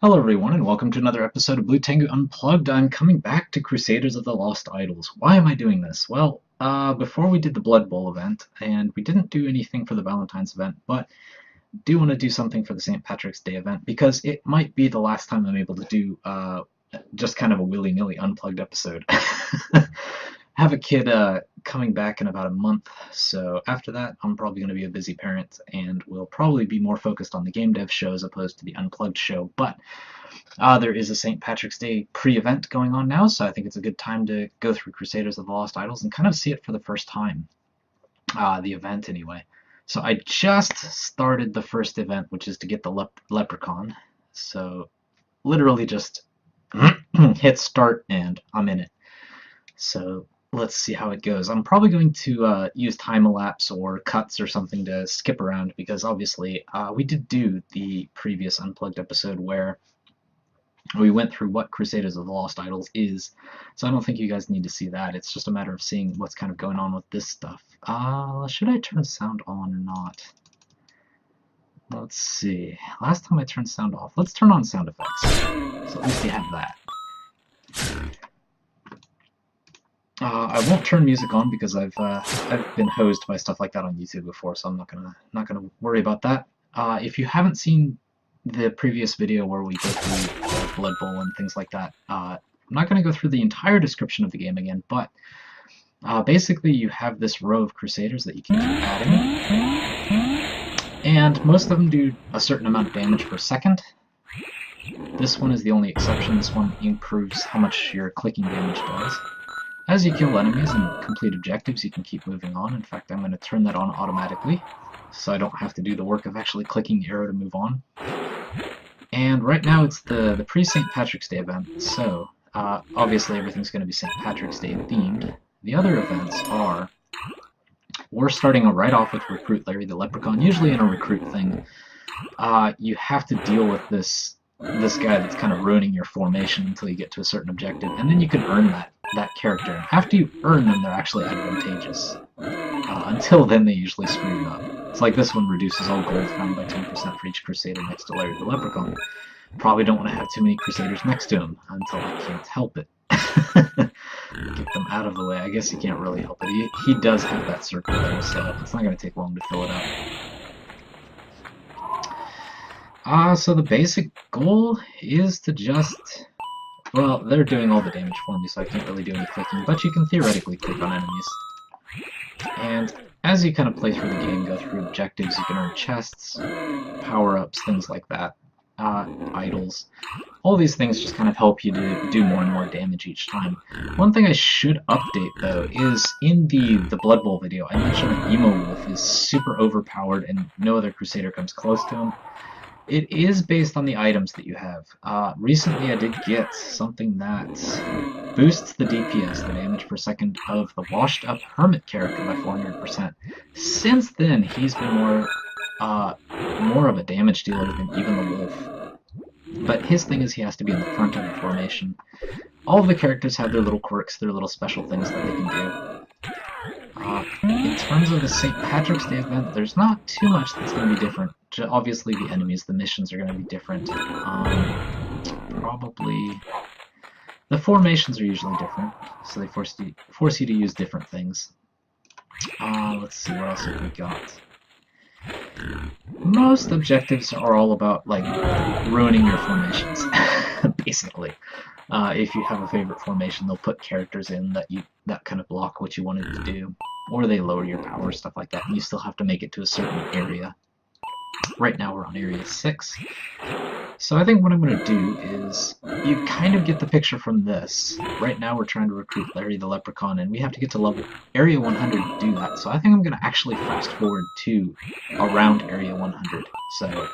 Hello everyone and welcome to another episode of Blue Tengu Unplugged. I'm coming back to Crusaders of the Lost Idols. Why am I doing this? Well, before we did the Blood Bowl event, and we didn't do anything for the Valentine's event, but do want to do something for the St. Patrick's Day event, because it might be the last time I'm able to do just kind of a willy-nilly unplugged episode. Have a kid coming back in about a month, so after that I'm probably going to be a busy parent and will probably be more focused on the game dev show as opposed to the unplugged show. But there is a St. Patrick's Day pre-event going on now, so I think it's a good time to go through Crusaders of the Lost Idols and kind of see it for the first time, the event anyway. So I just started the first event, which is to get the leprechaun, so literally just hit start and I'm in it. So let's see how it goes. I'm probably going to use time-elapse or cuts or something to skip around, because obviously we did do the previous Unplugged episode where we went through what Crusaders of the Lost Idols is, so I don't think you guys need to see that. It's just a matter of seeing what's kind of going on with this stuff. Should I turn sound on or not? Let's see. Last time I turned sound off. Let's turn on sound effects, so at least you have that. I won't turn music on because I've been hosed by stuff like that on YouTube before, so I'm not gonna worry about that. If you haven't seen the previous video where we go through the Blood Bowl and things like that, I'm not gonna go through the entire description of the game again, but basically you have this row of Crusaders that you can keep adding, and most of them do a certain amount of damage per second. This one is the only exception. This one improves how much your clicking damage does. As you kill enemies and complete objectives, you can keep moving on. In fact, I'm going to turn that on automatically, so I don't have to do the work of actually clicking the arrow to move on. And right now it's the pre-St. Patrick's Day event, so obviously everything's going to be St. Patrick's Day themed. The other events are, we're starting right off with Recruit Larry the Leprechaun. Usually in a recruit thing, you have to deal with this guy that's kind of ruining your formation until you get to a certain objective, and then you can earn that character. After you earn them, they're actually advantageous. Until then, they usually screw you up. It's like this one reduces all gold found by 10% for each Crusader next to Larry the Leprechaun. Probably don't want to have too many Crusaders next to him until I can't help it. Get them out of the way. I guess you can't really help it. He does have that circle there, so it's not going to take long to fill it up. So the basic goal is to just... Well, they're doing all the damage for me, so I can't really do any clicking, but you can theoretically click on enemies. And as you kind of play through the game, go through objectives, you can earn chests, power-ups, things like that, idols. All these things just kind of help you to do more and more damage each time. One thing I should update, though, is in the Blood Bowl video, I mentioned that Emo Wolf is super overpowered and no other Crusader comes close to him. It is based on the items that you have. Recently I did get something that boosts the DPS, the damage per second, of the washed up Hermit character by 400%. Since then, he's been more of a damage dealer than even the Wolf. But his thing is he has to be in the front of the formation. All of the characters have their little quirks, their little special things that they can do. In terms of the St. Patrick's Day event, there's not too much that's going to be different. Obviously the enemies, the missions are going to be different. Probably... The formations are usually different, so they force you to use different things. Let's see, what else have we got? Most objectives are all about, like, ruining your formations, basically. If you have a favorite formation, they'll put characters in that kind of block what you wanted to do, or they lower your power, stuff like that, and you still have to make it to a certain area. Right now we're on Area 6, so I think what I'm going to do is, you kind of get the picture from this. Right now we're trying to recruit Larry the Leprechaun, and we have to get to level Area 100 to do that, so I think I'm going to actually fast forward to around Area 100, so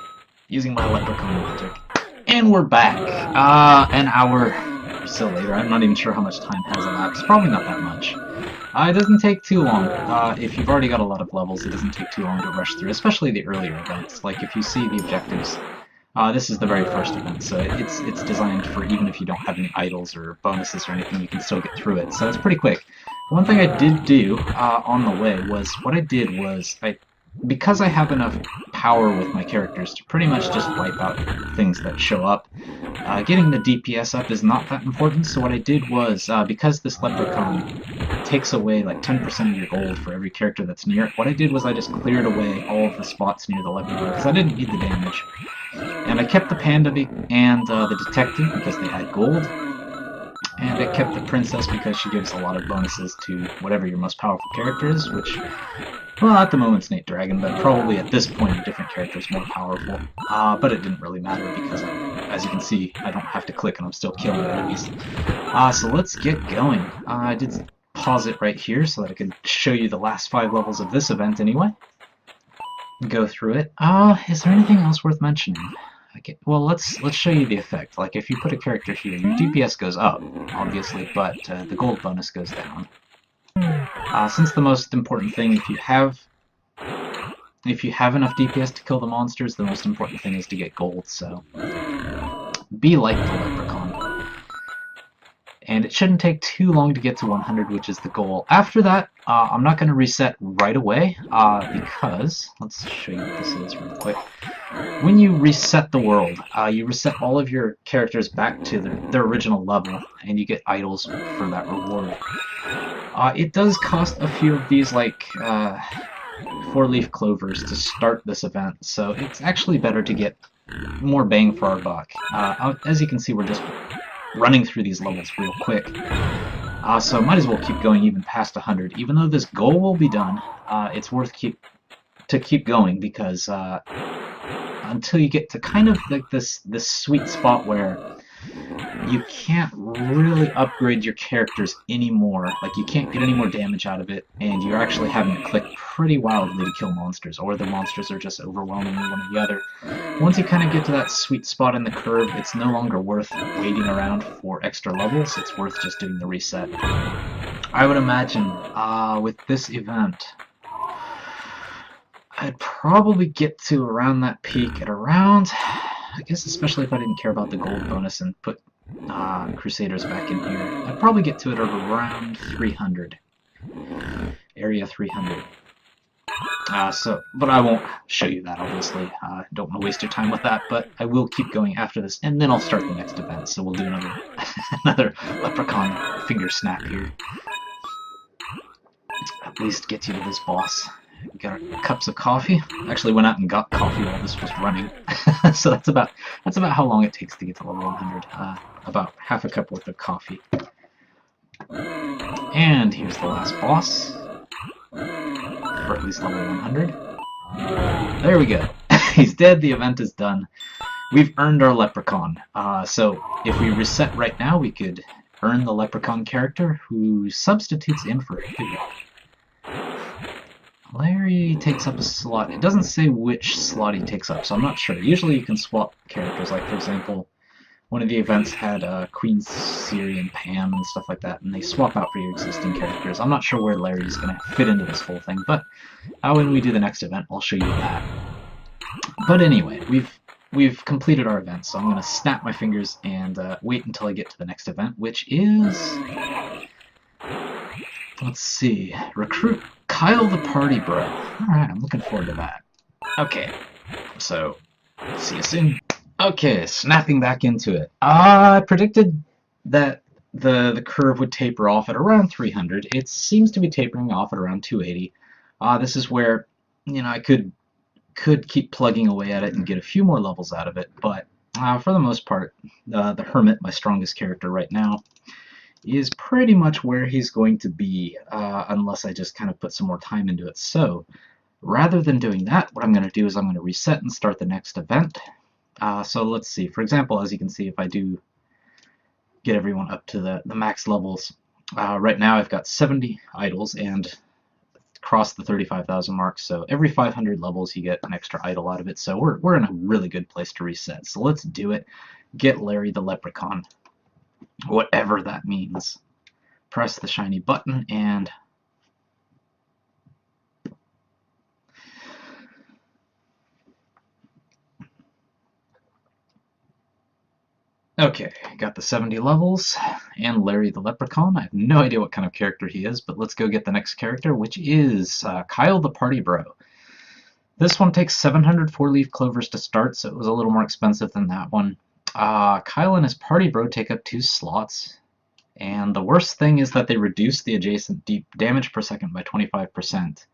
using my Leprechaun magic. And we're back! An hour or so later. I'm not even sure how much time has elapsed. Probably not that much. It doesn't take too long. If you've already got a lot of levels, it doesn't take too long to rush through, especially the earlier events. Like, if you see the objectives, this is the very first event, so it's designed for even if you don't have any idols or bonuses or anything, you can still get through it. So it's pretty quick. One thing I did do on the way was, what I did was, because I have enough power with my characters to pretty much just wipe out things that show up. Getting the DPS up is not that important, so what I did was, because this leprechaun takes away like 10% of your gold for every character that's near it, what I did was I just cleared away all of the spots near the leprechaun, because I didn't need the damage. And I kept the panda and the detective because they had gold. And I kept the princess because she gives a lot of bonuses to whatever your most powerful character is, which, well, at the moment it's Nate Dragon, but probably at this point a different character is more powerful. But it didn't really matter because, as you can see, I don't have to click and I'm still killing enemies. So let's get going. I did pause it right here so that I could show you the last 5 levels of this event anyway. Go through it. Is there anything else worth mentioning? Okay, well, let's show you the effect. Like, if you put a character here, your DPS goes up, obviously, but the gold bonus goes down. Since the most important thing, if you have enough DPS to kill the monsters, the most important thing is to get gold, so be like the leprechaun. And it shouldn't take too long to get to 100, which is the goal. After that, I'm not going to reset right away, because, let's show you what this is real quick. When you reset the world, you reset all of your characters back to their original level, and you get idols for that reward. It does cost a few of these, like, 4-leaf clovers to start this event, so it's actually better to get more bang for our buck. As you can see, we're just running through these levels real quick. So might as well keep going even past 100. Even though this goal will be done, it's worth to keep going because until you get to kind of like this sweet spot where you can't really upgrade your characters anymore. Like, you can't get any more damage out of it, and you're actually having to click pretty wildly to kill monsters, or the monsters are just overwhelming one or the other. Once you kind of get to that sweet spot in the curve, it's no longer worth waiting around for extra levels, it's worth just doing the reset. I would imagine, with this event, I'd probably get to around that peak at around, I guess especially if I didn't care about the gold bonus and put Crusaders back in here, I'd probably get to it at around 300. Area 300. But I won't show you that, obviously. Don't want to waste your time with that, but I will keep going after this, and then I'll start the next event, so we'll do another leprechaun finger snap here. At least get you to this boss. Got our cups of coffee. Actually went out and got coffee while this was running. So that's about how long it takes to get to level 100. About half a cup worth of coffee. And here's the last boss. For at least level 100. There we go. He's dead, the event is done. We've earned our leprechaun. So if we reset right now, we could earn the leprechaun character who substitutes in for Hugh. Larry takes up a slot. It doesn't say which slot he takes up, so I'm not sure. Usually you can swap characters, like for example, one of the events had Queen Siri and Pam and stuff like that, and they swap out for your existing characters. I'm not sure where Larry's going to fit into this whole thing, but when we do the next event, I'll show you that. But anyway, we've completed our event, so I'm going to snap my fingers and wait until I get to the next event, which is... Let's see. Recruit Kyle the Party Bro. Alright, I'm looking forward to that. Okay, so, see you soon. Okay, snapping back into it. I predicted that the curve would taper off at around 300. It seems to be tapering off at around 280. This is where, you know, I could keep plugging away at it and get a few more levels out of it, but for the most part, the Hermit, my strongest character right now, is pretty much where he's going to be, unless I just kind of put some more time into it. So, rather than doing that, what I'm going to do is I'm going to reset and start the next event. So let's see. For example, as you can see, if I do get everyone up to the max levels, right now I've got 70 idols and crossed the 35,000 mark. So every 500 levels you get an extra idol out of it. So we're in a really good place to reset. So let's do it. Get Larry the Leprechaun. Whatever that means. Press the shiny button and okay, got the 70 levels and Larry the Leprechaun. I have no idea what kind of character he is, but let's go get the next character, which is Kyle the Party Bro. This one takes 700 4-leaf clovers to start, so it was a little more expensive than that one. Kyle and his party bro take up 2 slots. And the worst thing is that they reduce the adjacent deep damage per second by 25%.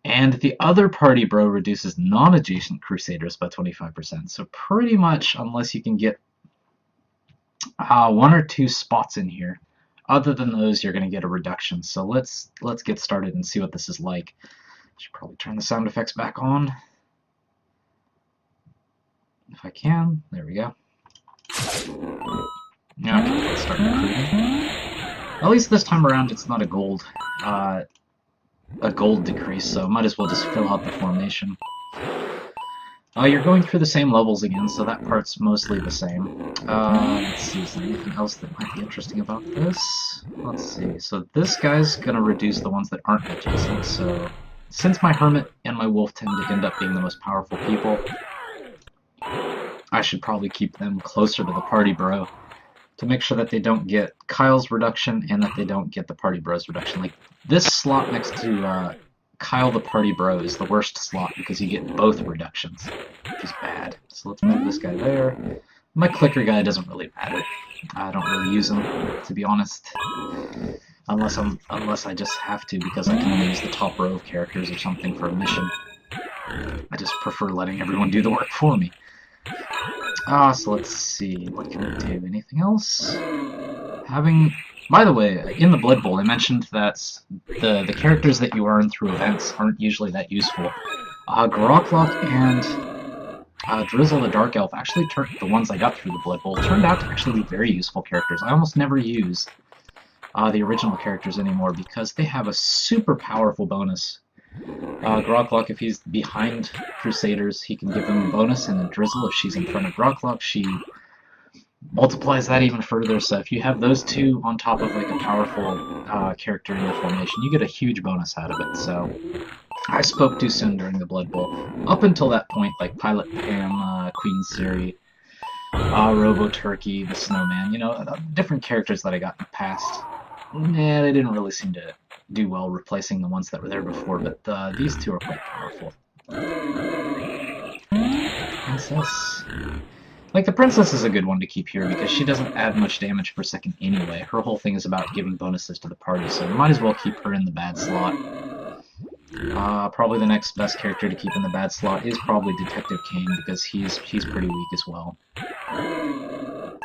And the other party bro reduces non-adjacent Crusaders by 25%. So pretty much, unless you can get 1 or 2 spots in here, other than those, you're going to get a reduction. So let's get started and see what this is like. Should probably turn the sound effects back on. If I can. There we go. Okay, let's start recruiting. At least this time around it's not a gold decrease, so might as well just fill out the formation. You're going through the same levels again, so that part's mostly the same. Let's see, is there anything else that might be interesting about this? Let's see, so this guy's gonna reduce the ones that aren't adjacent, so since my Hermit and my Wolf tend to end up being the most powerful people, I should probably keep them closer to the party bro to make sure that they don't get Kyle's reduction and that they don't get the party bro's reduction. Like, this slot next to Kyle the party bro is the worst slot because you get both reductions, which is bad. So let's move this guy there. My clicker guy doesn't really matter. I don't really use him, to be honest, unless I just have to because I can only use the top row of characters or something for a mission. I just prefer letting everyone do the work for me. So let's see, what can we do? Anything else? By the way, in the Blood Bowl, I mentioned that the characters that you earn through events aren't usually that useful. Groklok and Drizzle the Dark Elf actually the ones I got through the Blood Bowl turned out to actually be very useful characters. I almost never use the original characters anymore because they have a super powerful bonus. Groklok, if he's behind Crusaders, he can give them a bonus, and then Drizzle, if she's in front of Groklok, she multiplies that even further. So if you have those two on top of like a powerful character in your formation, you get a huge bonus out of it. So I spoke too soon during the Blood Bowl. Up until that point, like Pilot Pam, Queen Siri, Robo Turkey, the Snowman, you know, different characters that I got in the past. Nah, they didn't really seem to do well replacing the ones that were there before, but these two are quite powerful. Princess. Like, the Princess is a good one to keep here because she doesn't add much damage per second anyway. Her whole thing is about giving bonuses to the party, so you might as well keep her in the bad slot. Probably the next best character to keep in the bad slot is probably Detective Kane because he's pretty weak as well.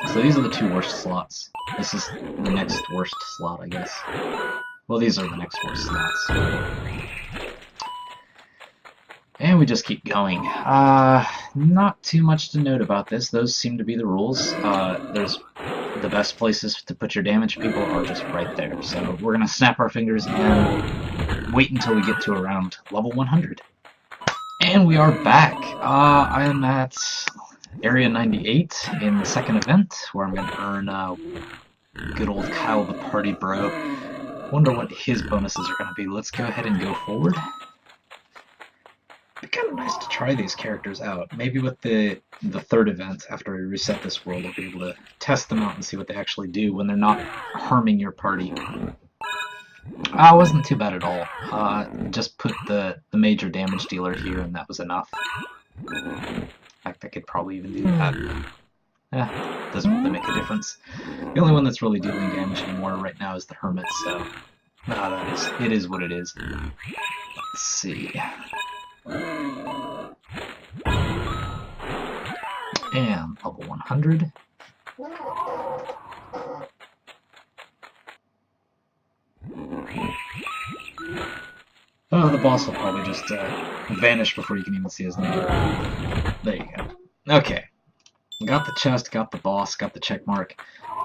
So these are the 2 worst slots. This is the next worst slot, I guess. Well, these are the next worst slots. And we just keep going. Not too much to note about this. Those seem to be the rules. There's the best places to put your damage people are just right there. So we're going to snap our fingers and wait until we get to around level 100. And we are back. I am at Area 98 in the second event, where I'm going to earn good old Kyle the Party Bro. Wonder what his bonuses are going to be. Let's go ahead and go forward. It'd be kind of nice to try these characters out. Maybe with the third event, after I reset this world, I'll be able to test them out and see what they actually do when they're not harming your party. It wasn't too bad at all. Just put the major damage dealer here, and that was enough. In fact, I could probably even do that. Doesn't really make a difference. The only one that's really dealing damage anymore right now is the Hermit, so it is what it is. Let's see. And level 100. Oh, the boss will probably just vanish before you can even see his name. There you go. Okay. Got the chest, got the boss, got the check mark.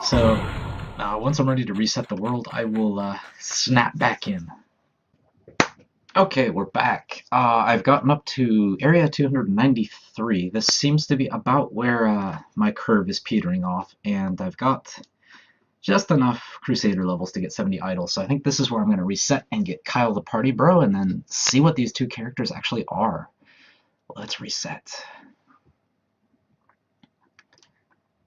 So, once I'm ready to reset the world, I will snap back in. Okay, we're back. I've gotten up to area 293. This seems to be about where my curve is petering off, and I've got just enough Crusader levels to get 70 idols. So I think this is where I'm going to reset and get Kyle the Party Bro, and then see what these 2 characters actually are. Let's reset.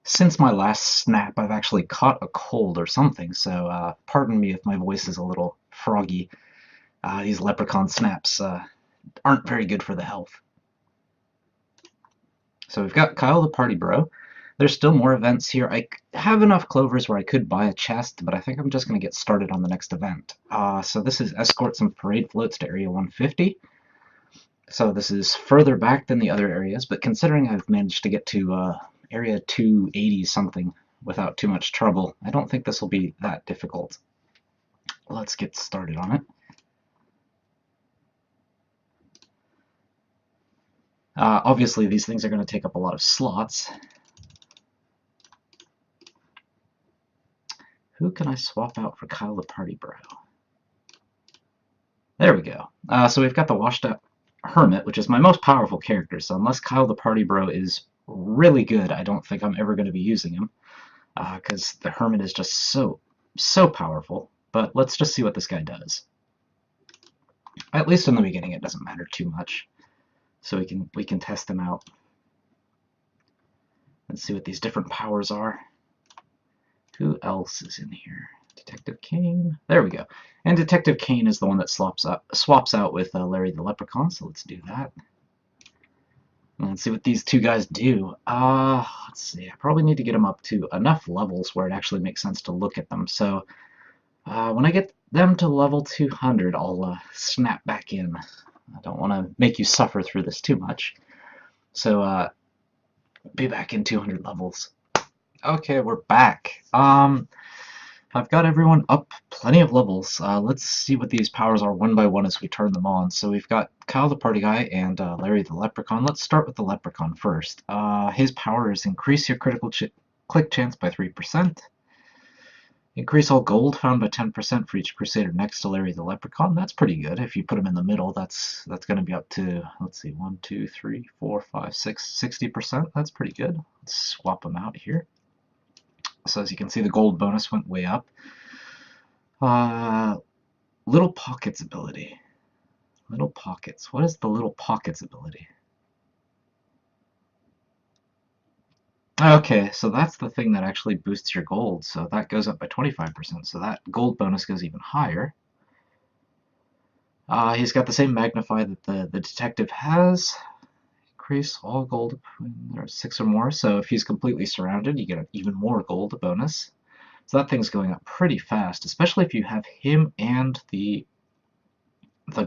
Since my last snap, I've actually caught a cold or something, so pardon me if my voice is a little froggy. These leprechaun snaps aren't very good for the health. So we've got Kyle the Party Bro. There's still more events here. I have enough clovers where I could buy a chest, but I think I'm just going to get started on the next event. So this is escort some parade floats to Area 150. So this is further back than the other areas, but considering I've managed to get to Area 280 something without too much trouble, I don't think this will be that difficult. Let's get started on it. Obviously, these things are going to take up a lot of slots. Who can I swap out for Kyle the Party Bro? There we go. So we've got the washed out Hermit, which is my most powerful character, so unless Kyle the Party Bro is really good, I don't think I'm ever going to be using him, because the Hermit is just so powerful. But let's just see what this guy does. At least in the beginning it doesn't matter too much, so we can test him out and see what these different powers are. Who else is in here? Detective Kane. There we go. And Detective Kane is the one that swaps out with Larry the Leprechaun, so let's do that. And let's see what these two guys do. Let's see. I probably need to get them up to enough levels where it actually makes sense to look at them. So when I get them to level 200, I'll snap back in. I don't want to make you suffer through this too much. So be back in 200 levels. Okay, we're back. I've got everyone up plenty of levels. Let's see what these powers are one by one as we turn them on. So we've got Kyle the Party Guy and Larry the Leprechaun. Let's start with the Leprechaun first. His power is increase your critical click chance by 3%. Increase all gold found by 10% for each Crusader next to Larry the Leprechaun. That's pretty good. If you put him in the middle, that's going to be up to, let's see, 1, 2, 3, 4, 5, 6, 60%. That's pretty good. Let's swap them out here. So as you can see, the gold bonus went way up. Little Pockets ability. Little Pockets. What is the Little Pockets ability? Okay, so that's the thing that actually boosts your gold. So that goes up by 25%. So that gold bonus goes even higher. He's got the same magnify that the detective has. Increase all gold. There's 6 or more. So if he's completely surrounded, you get an even more gold bonus. So that thing's going up pretty fast, especially if you have him and the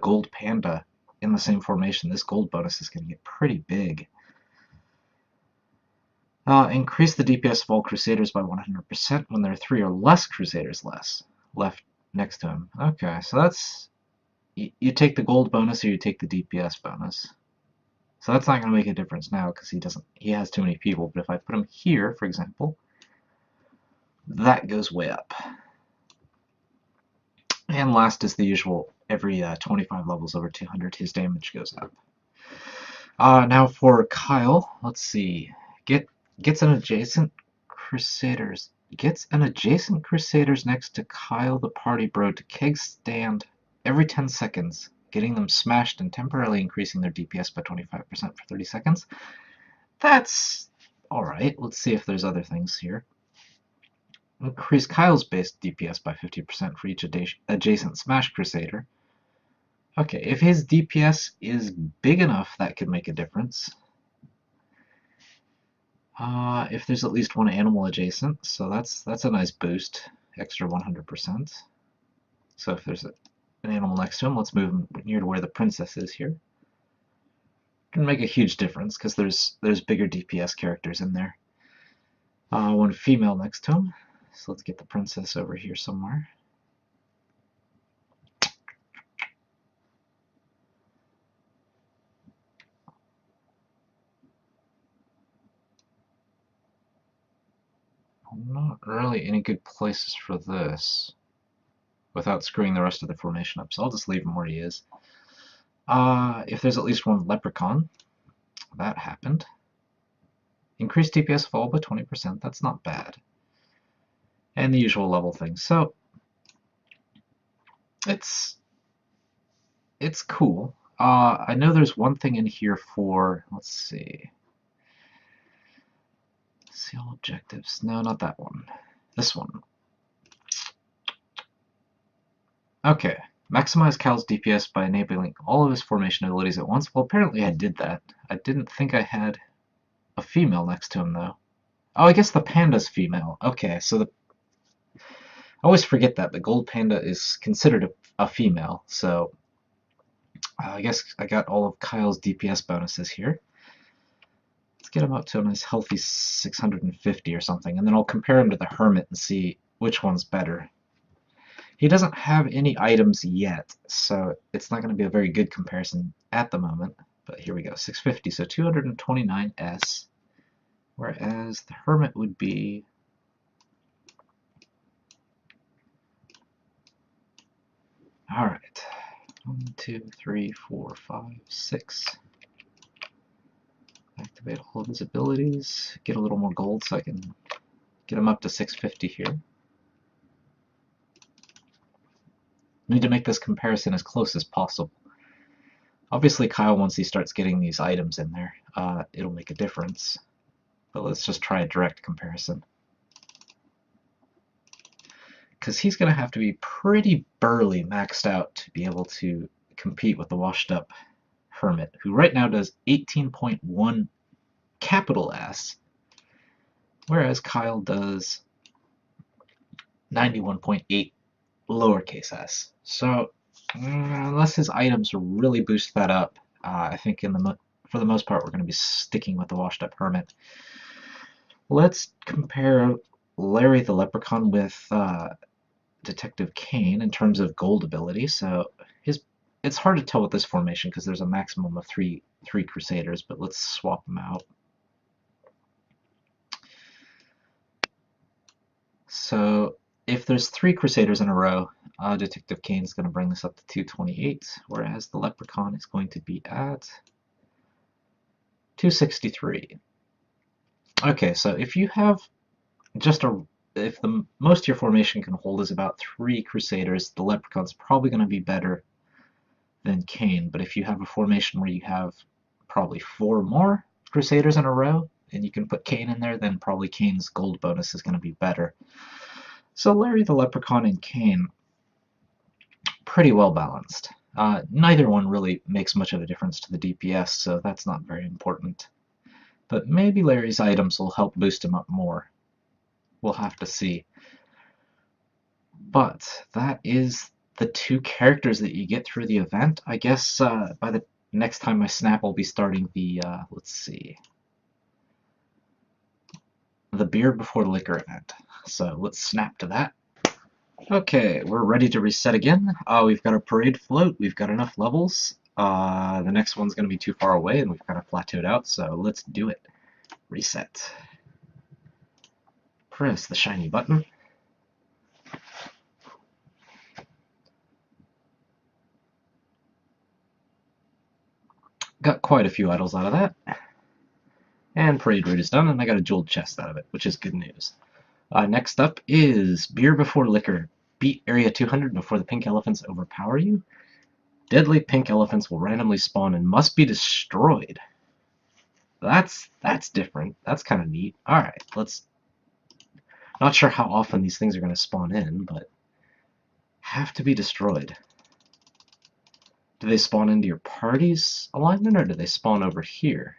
gold panda in the same formation. This gold bonus is going to get pretty big. Increase the DPS of all Crusaders by 100% when there are 3 or less Crusaders left next to him. Okay, so that's... You take the gold bonus or you take the DPS bonus. So that's not going to make a difference now because he has too many people. But if I put him here, for example, that goes way up. And last is the usual, every 25 levels over 200, his damage goes up. Now for Kyle, let's see. Gets an adjacent Crusaders next to Kyle the Party Bro to keg stand every 10 seconds, getting them smashed and temporarily increasing their DPS by 25% for 30 seconds. That's alright. Let's see if there's other things here. Increase Kyle's base DPS by 50% for each adjacent Smash Crusader. Okay, if his DPS is big enough, that could make a difference. If there's at least one animal adjacent, so that's a nice boost, extra 100%. So if there's an animal next to him, let's move him near to where the princess is here. Can make a huge difference because there's bigger DPS characters in there. One female next to him, so let's get the princess over here somewhere. Not really any good places for this without screwing the rest of the formation up, so I'll just leave him where he is. If there's at least one leprechaun, that happened. Increased DPS fall by 20%, that's not bad. And the usual level things. So it's cool. I know there's one thing in here for, let's see all objectives. No, not that one. This one. Okay, Maximize Cal's DPS by enabling all of his formation abilities at once. Well, apparently I did that. I didn't think I had a female next to him, though. Oh, I guess the panda's female. Okay, so I always forget that. The gold panda is considered a female, so I guess I got all of Kyle's DPS bonuses here. Let's get him up to a nice healthy 650 or something, and then I'll compare him to the Hermit and see which one's better. He doesn't have any items yet, so it's not going to be a very good comparison at the moment. But here we go, 650, so 229 S, whereas the Hermit would be... Alright, 1, 2, 3, 4, 5, 6. Activate all of his abilities, get a little more gold so I can get him up to 650 here. Need to make this comparison as close as possible. Obviously Kyle, once he starts getting these items in there, it'll make a difference. But let's just try a direct comparison. Because he's going to have to be pretty burly maxed out to be able to compete with the washed up Hermit, who right now does 18.1 capital S, whereas Kyle does 91.8 lowercase s. So unless his items really boost that up, I think for the most part we're going to be sticking with the washed up Hermit. Let's compare Larry the Leprechaun with Detective Kane in terms of gold ability. So it's hard to tell with this formation because there's a maximum of three Crusaders, but let's swap them out. So if there's 3 Crusaders in a row, Detective Kane is going to bring this up to 228, whereas the Leprechaun is going to be at 263. Okay, so if you have just if the most your formation can hold is about 3 Crusaders, the Leprechaun's probably going to be better than Kane. But if you have a formation where you have probably 4 more Crusaders in a row, and you can put Kane in there, then probably Kane's gold bonus is going to be better. So Larry the Leprechaun and Kane, pretty well balanced. Neither one really makes much of a difference to the DPS, so that's not very important. But maybe Larry's items will help boost him up more. We'll have to see. But that is the 2 characters that you get through the event. I guess by the next time I snap, I'll be starting the, let's see, the Beer Before Liquor event. So let's snap to that. Okay, we're ready to reset again. We've got a parade float, we've got enough levels. The next one's going to be too far away and we've kind of plateaued out, so let's do it. Reset. Press the shiny button. Got quite a few idols out of that. And parade route is done, and I got a jeweled chest out of it, which is good news. Next up is Beer Before Liquor. Beat Area 200 before the pink elephants overpower you. Deadly pink elephants will randomly spawn and must be destroyed. That's different. That's kind of neat. Alright, let's... Not sure how often these things are going to spawn in, but have to be destroyed. Do they spawn into your party's alignment, or do they spawn over here?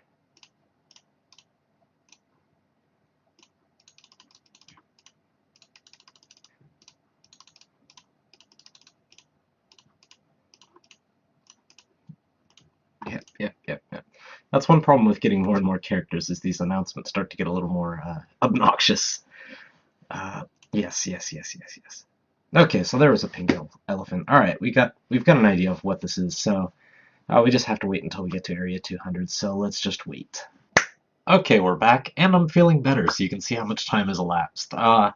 Yep. That's one problem with getting more and more characters, is these announcements start to get a little more obnoxious. Yes. Okay, so there was a pink elephant. Alright, we've got an idea of what this is, so we just have to wait until we get to Area 200, so let's just wait. Okay, we're back, and I'm feeling better, so you can see how much time has elapsed. I've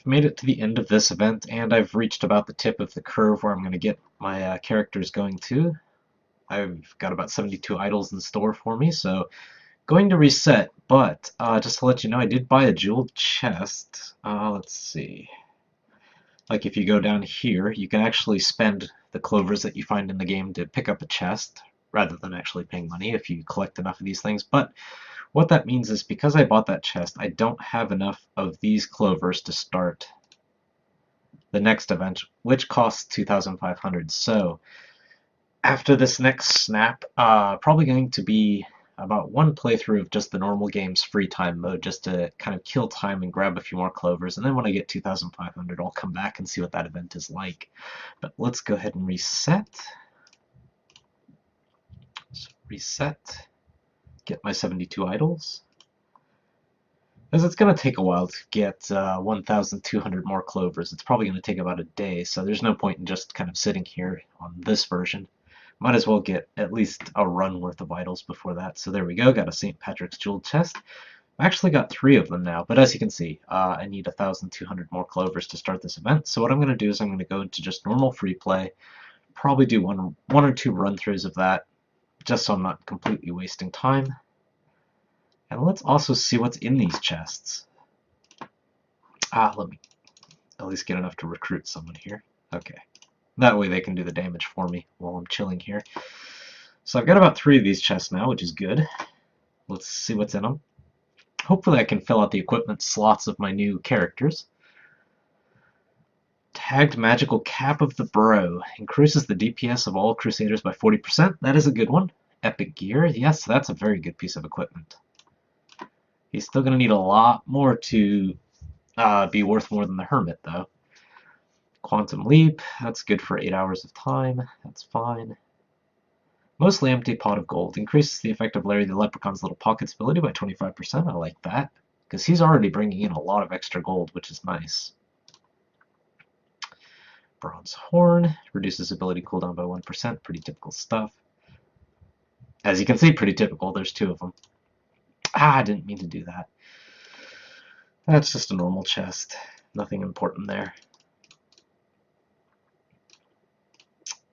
made it to the end of this event, and I've reached about the tip of the curve where I'm going to get my characters going to. I've got about 72 idols in store for me, so going to reset, but just to let you know, I did buy a jeweled chest. Let's see. Like if you go down here, you can actually spend the clovers that you find in the game to pick up a chest, rather than actually paying money if you collect enough of these things. But what that means is, because I bought that chest, I don't have enough of these clovers to start the next event, which costs 2,500. So after this next snap, probably going to be about one playthrough of just the normal game's free time mode, just to kind of kill time and grab a few more clovers, and then when I get 2,500, I'll come back and see what that event is like. But let's go ahead and reset. So reset, get my 72 idols. As it's going to take a while to get 1,200 more clovers. It's probably going to take about a day, so there's no point in just kind of sitting here on this version. Might as well get at least a run worth of idols before that. So there we go, got a St. Patrick's Jeweled Chest. I've actually got 3 of them now, but as you can see, I need 1,200 more clovers to start this event. So what I'm going to do is I'm going to go into just normal free play, probably do one or two run-throughs of that, just so I'm not completely wasting time. And let's also see what's in these chests. Let me at least get enough to recruit someone here. Okay. That way they can do the damage for me while I'm chilling here. So I've got about 3 of these chests now, which is good. Let's see what's in them. Hopefully I can fill out the equipment slots of my new characters. Tagged Magical Cap of the Bro. Increases the DPS of all Crusaders by 40%. That is a good one. Epic Gear. Yes, that's a very good piece of equipment. He's still going to need a lot more to be worth more than the Hermit, though. Quantum Leap, that's good for 8 hours of time, that's fine. Mostly Empty Pot of Gold, increases the effect of Larry the Leprechaun's Little Pockets ability by 25%, I like that, because he's already bringing in a lot of extra gold, which is nice. Bronze Horn, reduces ability cooldown by 1%, pretty typical stuff. As you can see, pretty typical, there's 2 of them. I didn't mean to do that. That's just a normal chest, nothing important there.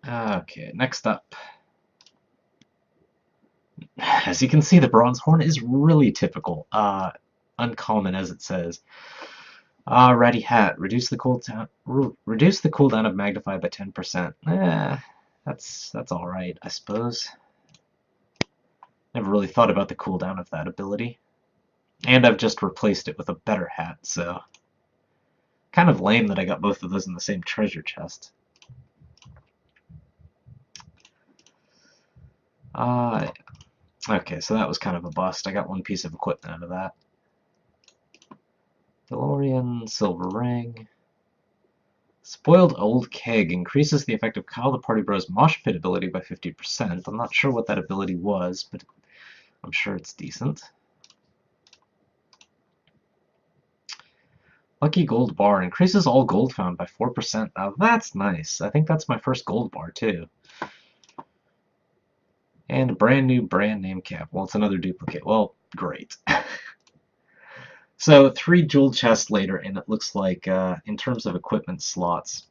Okay, next up. As you can see, the Bronze Horn is really typical. Uncommon, as it says. Ready Hat. Reduce the cooldown of Magnify by 10%. That's alright, I suppose. Never really thought about the cooldown of that ability. And I've just replaced it with a better hat, so... kind of lame that I got both of those in the same treasure chest. Okay, so that was kind of a bust. I got 1 piece of equipment out of that. DeLorean, Silver Ring. Spoiled Old Keg increases the effect of Kyle the Party Bro's Mosh Pit ability by 50%. I'm not sure what that ability was, but I'm sure it's decent. Lucky Gold Bar increases all gold found by 4%. Now that's nice. I think that's my first gold bar too. And a brand new brand name cap. Well, it's another duplicate. Well, great. So 3 jewel chests later, and it looks like in terms of equipment slots,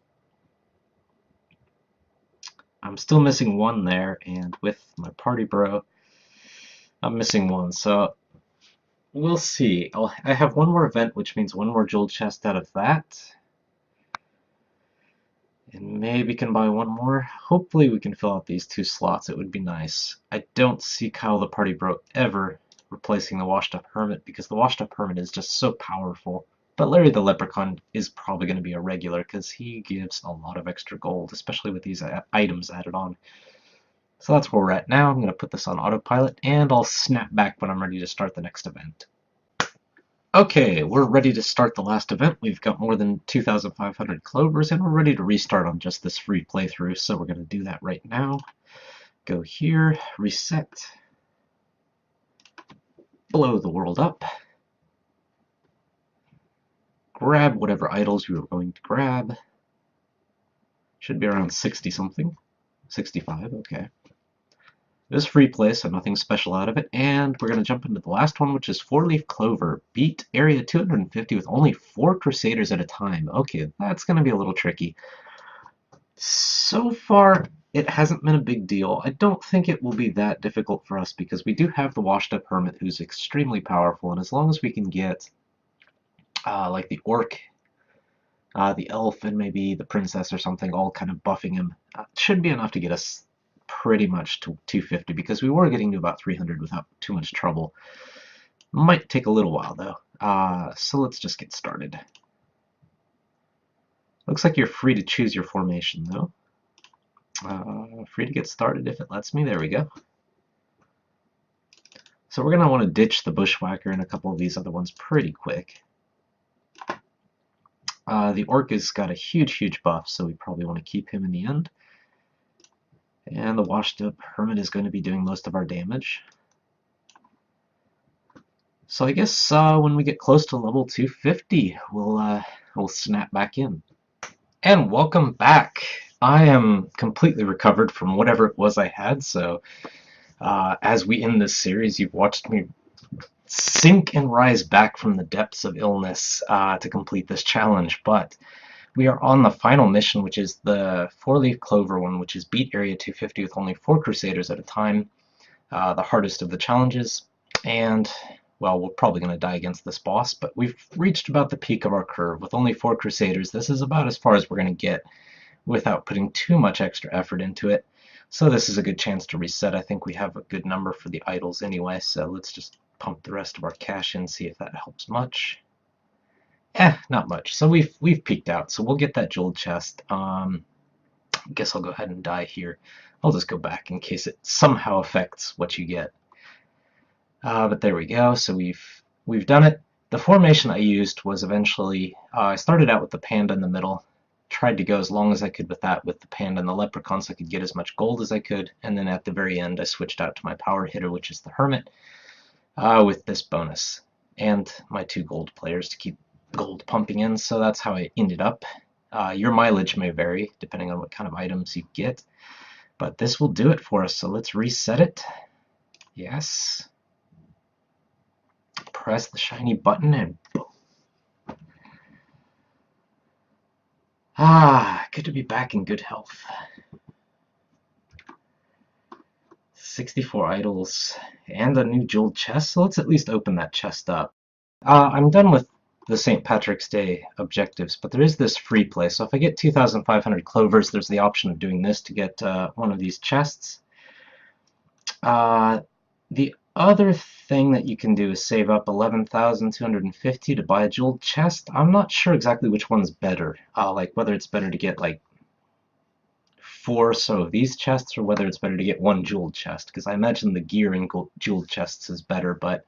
I'm still missing 1 there, and with my party bro, I'm missing 1. So we'll see. I have 1 more event, which means 1 more jewel chest out of that. And maybe can buy 1 more. Hopefully we can fill out these 2 slots. It would be nice. I don't see Kyle the Party Bro ever replacing the Washed Up Hermit, because the Washed Up Hermit is just so powerful. But Larry the Leprechaun is probably going to be a regular, because he gives a lot of extra gold, especially with these items added on. So that's where we're at now. I'm going to put this on autopilot, and I'll snap back when I'm ready to start the next event. Okay, we're ready to start the last event. We've got more than 2,500 clovers, and we're ready to restart on just this free playthrough, so we're going to do that right now. Go here, reset, blow the world up, grab whatever idols you were going to grab. Should be around 60 something, 65, okay. This free play, so nothing special out of it, and we're going to jump into the last one, which is 4-leaf clover. Beat area 250 with only 4 Crusaders at a time. Okay, that's going to be a little tricky. So far, it hasn't been a big deal. I don't think it will be that difficult for us, because we do have the Washed Up Hermit, who's extremely powerful, and as long as we can get like the Orc, the Elf, and maybe the Princess or something, all kind of buffing him, it should be enough to get us pretty much to 250, because we were getting to about 300 without too much trouble. Might take a little while though. So let's just get started. Looks like you're free to choose your formation, though. Free to get started if it lets me. There we go. So we're going to want to ditch the Bushwhacker and a couple of these other ones pretty quick. The Orc has got a huge buff, so we probably want to keep him in the end. And the washed up Hermit is going to be doing most of our damage. So I guess when we get close to level 250, we'll snap back in. And welcome back. I am completely recovered from whatever it was I had, so as we end this series, you've watched me sink and rise back from the depths of illness to complete this challenge, but we are on the final mission, which is the 4-leaf clover one, which is beat area 250 with only 4 Crusaders at a time, the hardest of the challenges, and well, we're probably going to die against this boss, but we've reached about the peak of our curve. With only 4 Crusaders, this is about as far as we're going to get without putting too much extra effort into it. So this is a good chance to reset. I think we have a good number for the idols anyway, so let's just pump the rest of our cash in, see if that helps much. Not much. So we've peaked out, so we'll get that jeweled chest. I guess I'll go ahead and die here. I'll just go back in case it somehow affects what you get. But there we go. So we've done it. The formation I used was eventually I started out with the panda in the middle, tried to go as long as I could with that, with the panda and the leprechaun, so I could get as much gold as I could, and then at the very end I switched out to my power hitter, which is the hermit, with this bonus, and my 2 gold players to keep gold pumping in. So that's how I ended up. Your mileage may vary depending on what kind of items you get, but this will do it for us. So let's reset it. Yes. Press the shiny button and boom. Good to be back in good health. 64 idols and a new jeweled chest, so let's at least open that chest up. I'm done with the St. Patrick's Day objectives, but there is this free play, so if I get 2,500 clovers, there's the option of doing this to get one of these chests. The other thing that you can do is save up 11,250 to buy a jeweled chest. I'm not sure exactly which one's better, like whether it's better to get like 4 or so of these chests, or whether it's better to get 1 jeweled chest, because I imagine the gear in jeweled chests is better, but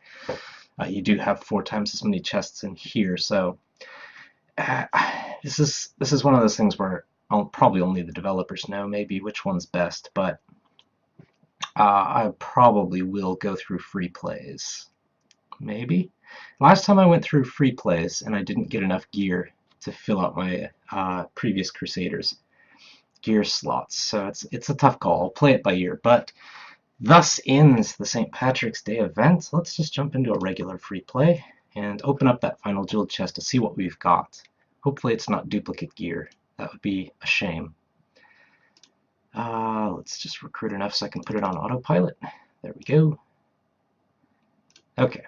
you do have 4 times as many chests in here, so this is one of those things where probably only the developers know maybe which one's best, but I probably will go through free plays. Maybe. Last time I went through free plays and I didn't get enough gear to fill out my previous Crusaders gear slots, so it's a tough call. I'll play it by ear, but thus ends the St. Patrick's Day event. Let's just jump into a regular free play and open up that final jeweled chest to see what we've got. Hopefully it's not duplicate gear. That would be a shame. Let's just recruit enough so I can put it on autopilot. There we go. Okay.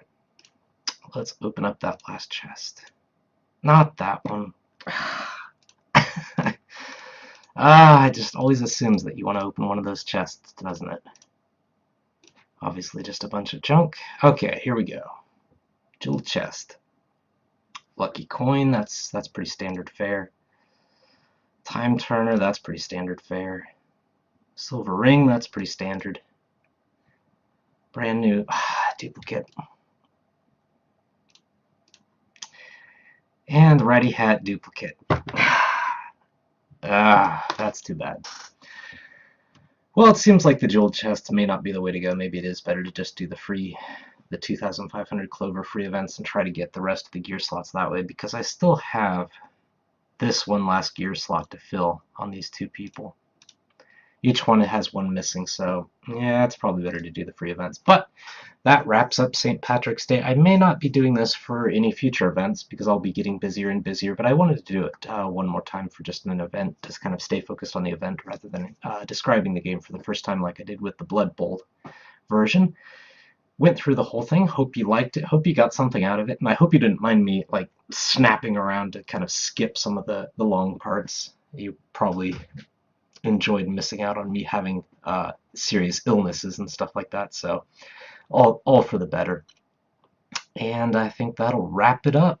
Let's open up that last chest. Not that one. It just always assumes that you want to open one of those chests, doesn't it? Obviously just a bunch of junk. Okay, here we go. Jeweled chest. Lucky coin, that's pretty standard fare. Time turner, that's pretty standard fare. Silver ring, that's pretty standard. Brand new duplicate. And ready hat duplicate. That's too bad. Well, it seems like the jeweled chest may not be the way to go. Maybe it is better to just do the 2,500 clover free events and try to get the rest of the gear slots that way, because I still have this one last gear slot to fill on these 2 people. Each one has 1 missing, so yeah, it's probably better to do the free events. But that wraps up St. Patrick's Day. I may not be doing this for any future events because I'll be getting busier and busier, but I wanted to do it one more time for just an event, to kind of stay focused on the event rather than describing the game for the first time like I did with the Blood Bowl version. Went through the whole thing. Hope you liked it. Hope you got something out of it, and I hope you didn't mind me like snapping around to kind of skip some of the long parts. You probably enjoyed missing out on me having serious illnesses and stuff like that, so all for the better. And I think that'll wrap it up.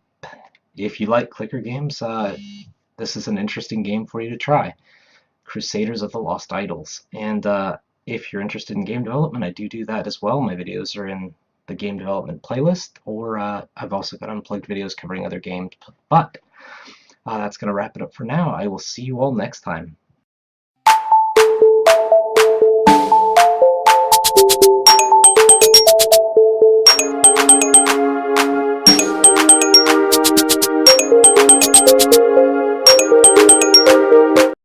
If you like clicker games, this is an interesting game for you to try. Crusaders of the Lost Idols. And if you're interested in game development, I do that as well. My videos are in the game development playlist, or I've also got unplugged videos covering other games. But that's going to wrap it up for now. I will see you all next time.